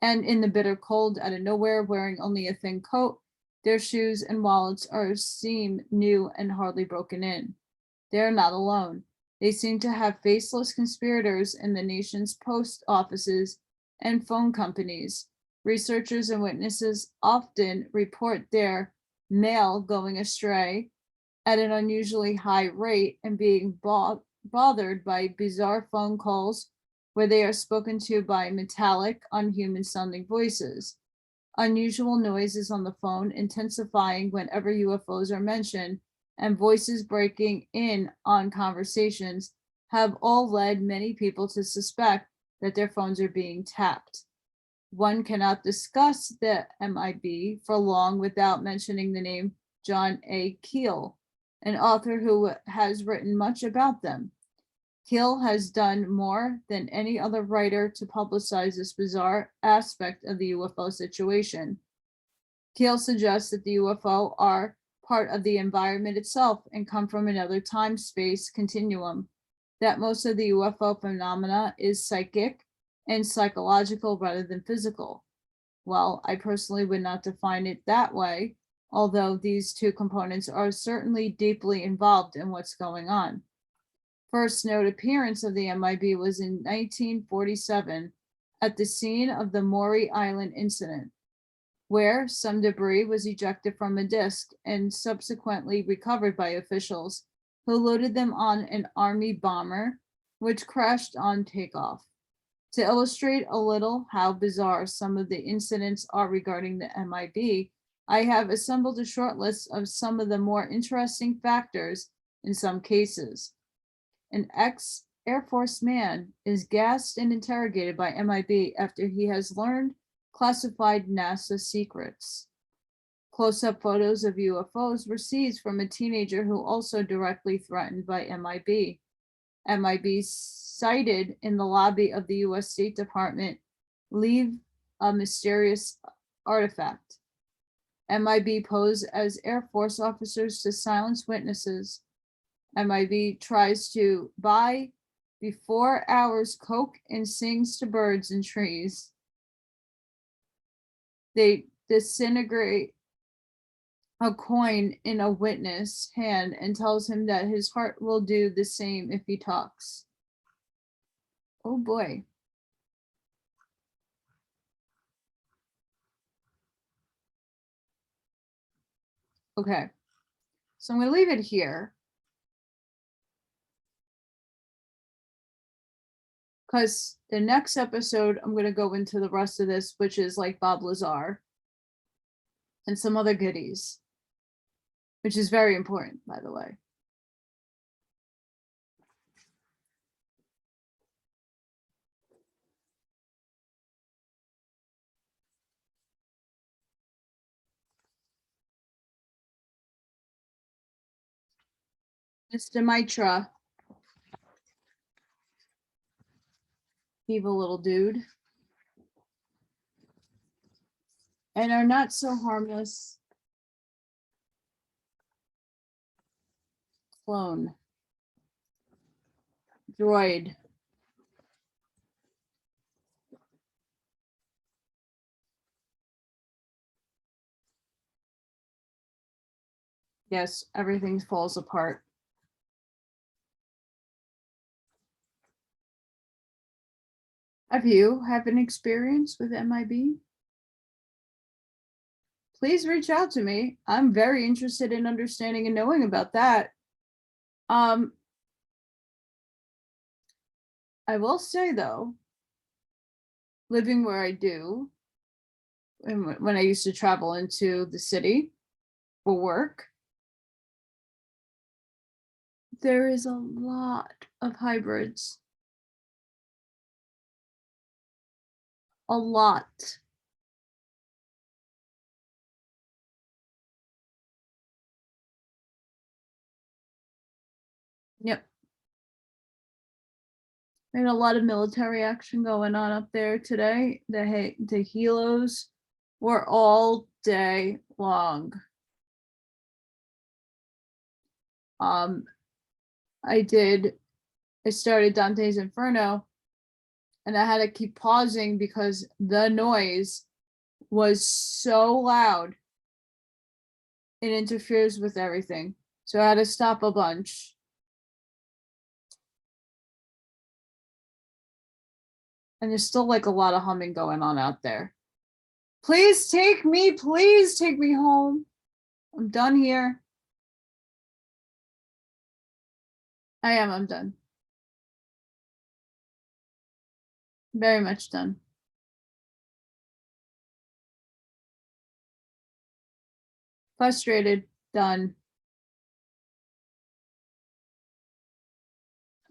And in the bitter cold out of nowhere, wearing only a thin coat, their shoes and wallets seem new and hardly broken in. They are not alone. They seem to have faceless conspirators in the nation's post offices and phone companies. Researchers and witnesses often report their mail going astray at an unusually high rate and being bothered by bizarre phone calls where they are spoken to by metallic, unhuman sounding voices. Unusual noises on the phone intensifying whenever UFOs are mentioned, and voices breaking in on conversations have all led many people to suspect that their phones are being tapped. One cannot discuss the MIB for long without mentioning the name John A. Keel, an author who has written much about them. Keel has done more than any other writer to publicize this bizarre aspect of the UFO situation. Keel suggests that the UFO are part of the environment itself and come from another time-space continuum, that most of the UFO phenomena is psychic and psychological rather than physical. Well, I personally would not define it that way, although these two components are certainly deeply involved in what's going on. First known appearance of the MIB was in 1947 at the scene of the Maury Island incident, where some debris was ejected from a disc and subsequently recovered by officials who loaded them on an Army bomber, which crashed on takeoff. To illustrate a little how bizarre some of the incidents are regarding the MIB, I have assembled a short list of some of the more interesting factors in some cases. An ex-Air Force man is gassed and interrogated by MIB after he has learned classified NASA secrets. Close-up photos of UFOs were seized from a teenager who also directly threatened by MIB. MIB cited in the lobby of the US State Department leave a mysterious artifact. MIB pose as Air Force officers to silence witnesses. MIB tries to buy before hours coke and sings to birds and trees. They disintegrate a coin in a witness' hand and tells him that his heart will do the same if he talks. Oh boy. Okay, so I'm going to leave it here because the next episode, I'm going to go into the rest of this, which is like Bob Lazar and some other goodies, which is very important, by the way. Mr. Mitra, evil little dude. And our not so harmless clone droid. Yes, everything falls apart. Have you had an experience with MIB? Please reach out to me. I'm very interested in understanding and knowing about that. I will say though, living where I do, and when I used to travel into the city for work, there is a lot of hybrids. A lot. Yep. And a lot of military action going on up there today. The helos were all day long. I did I started Dante's Inferno, and I had to keep pausing because the noise was so loud. It interferes with everything. So I had to stop a bunch. And there's still like a lot of humming going on out there. Please take me home. I'm done here. I'm done. Very much done. Frustrated, done.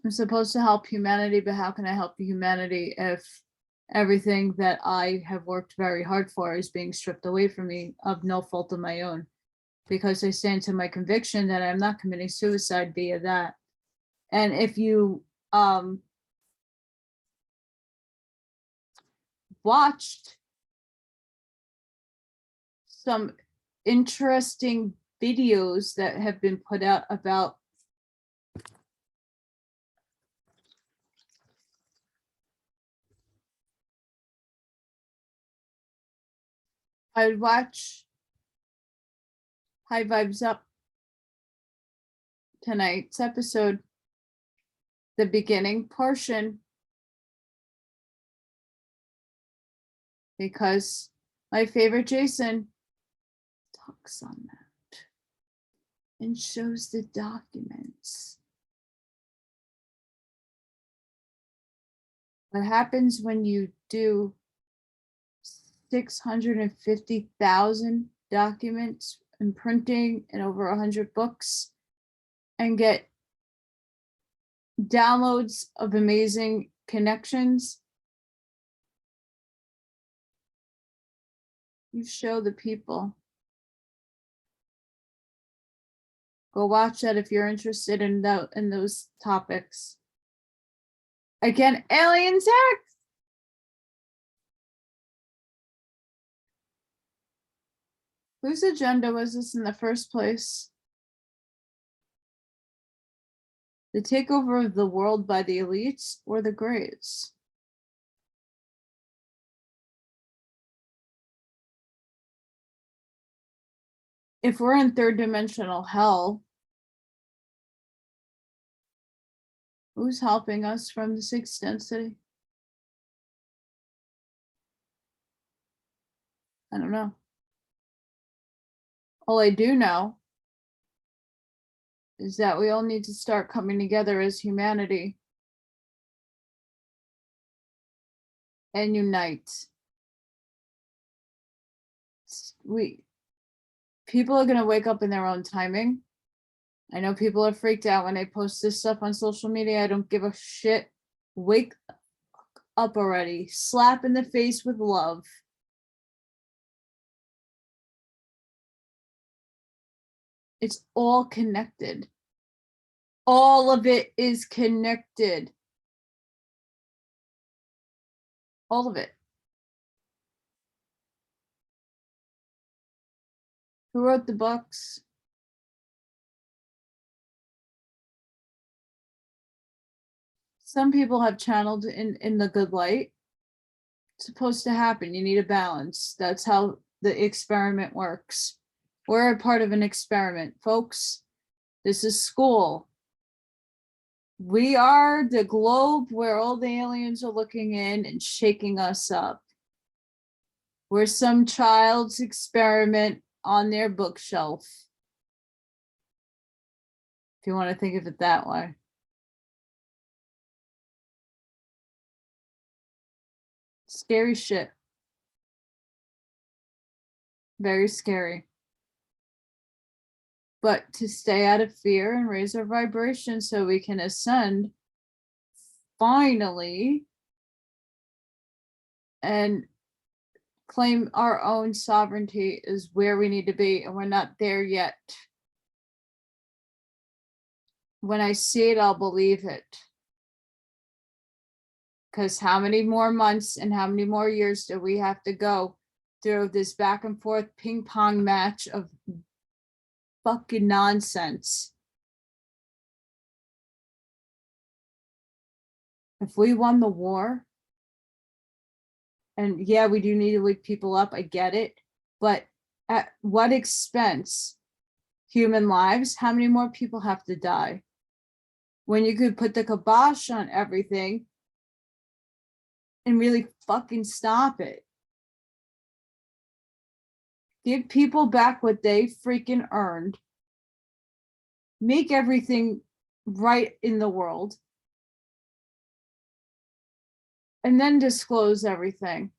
I'm supposed to help humanity, but how can I help humanity if everything that I have worked very hard for is being stripped away from me of no fault of my own? Because I stand to my conviction that I'm not committing suicide via that. And if you watched some interesting videos that have been put out about I would watch High Vibes Up tonight's episode, the beginning portion, because my favorite Jason talks on that and shows the documents. What happens when you do 650,000 documents and printing and over 100 books and get downloads of amazing connections? You show the people. Go watch that if you're interested in those topics. Again, alien tech. Whose agenda was this in the first place? The takeover of the world by the elites or the Greys? If we're in third dimensional hell, who's helping us from the sixth density? I don't know. All I do know is that we all need to start coming together as humanity and unite. People are going to wake up in their own timing. I know people are freaked out when I post this stuff on social media. I don't give a shit. Wake up already. Slap in the face with love. It's all connected. All of it is connected. All of it. Who wrote the books? Some people have channeled in the good light. It's supposed to happen. You need a balance. That's how the experiment works. We're a part of an experiment, folks. This is school. We are the globe where all the aliens are looking in and shaking us up. We're some child's experiment on their bookshelf, if you want to think of it that way. Scary shit. Very scary. But to stay out of fear and raise our vibration so we can ascend finally and claim our own sovereignty is where we need to be, and we're not there yet. When I see it, I'll believe it. Because how many more months and how many more years do we have to go through this back and forth ping pong match of fucking nonsense? If we won the war, and yeah, we do need to wake people up, I get it, but at what expense? Human lives? How many more people have to die? When you could put the kibosh on everything and really fucking stop it. Give people back what they freaking earned. Make everything right in the world. And then disclose everything.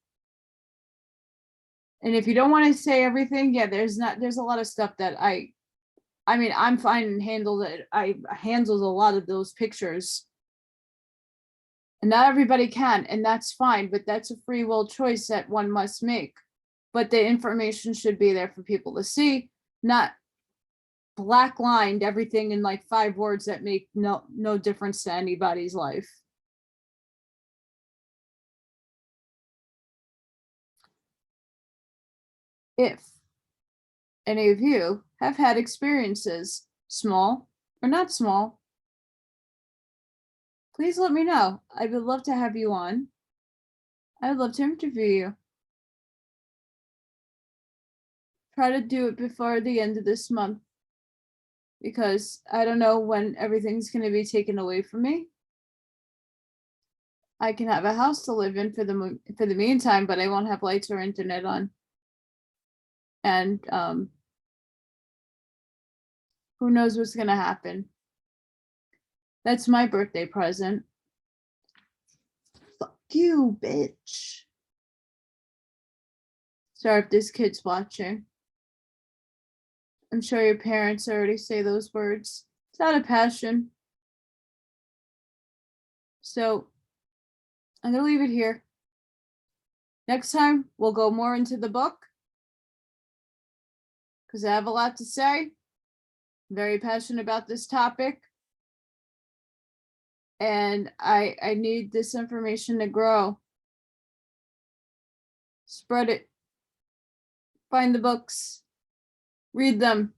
And if you don't want to say everything, yeah, there's a lot of stuff that I mean, I'm fine and handle it. I handled a lot of those pictures. And not everybody can, and that's fine, but that's a free will choice that one must make. But the information should be there for people to see, not black lined everything in like 5 words that make no difference to anybody's life. If any of you have had experiences, small or not small, please let me know. I would love to have you on. I would love to interview you. Try to do it before the end of this month, because I don't know when everything's going to be taken away from me. I can have a house to live in for the meantime, but I won't have lights or internet on. And who knows what's going to happen. That's my birthday present. Fuck you, bitch. Sorry if this kid's watching. I'm sure your parents already say those words. It's out of passion. So I'm going to leave it here. Next time, we'll go more into the book, because I have a lot to say. I'm very passionate about this topic. And I need this information to grow. Spread it. Find the books. Read them.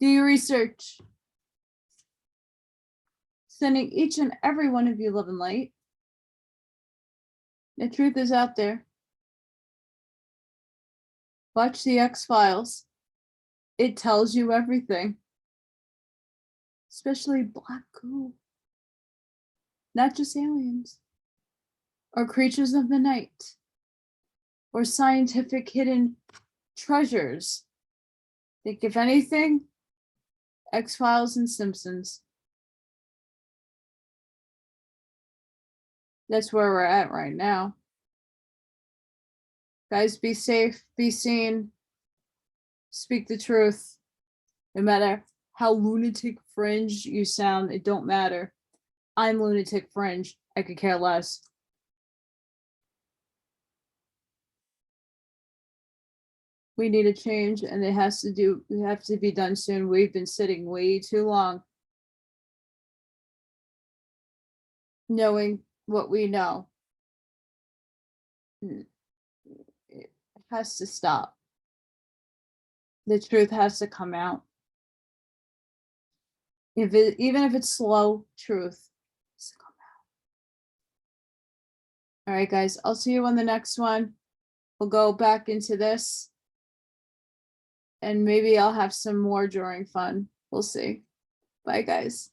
Do your research. Sending each and every one of you love and light. The truth is out there. Watch the X-Files. It tells you everything. Especially black goo. Not just aliens. Or creatures of the night. Or scientific hidden treasures. Think if anything, X-Files and Simpsons. That's where we're at right now. Guys, be safe, be seen, speak the truth. No matter how lunatic fringe you sound, it don't matter. I'm lunatic fringe. I could care less. We need a change, and it has to be done soon. We've been sitting way too long, knowing what we know. It has to stop. The truth has to come out. Even if it's slow, truth has to come out. All right, guys, I'll see you on the next one. We'll go back into this, and maybe I'll have some more drawing fun. We'll see. Bye, guys.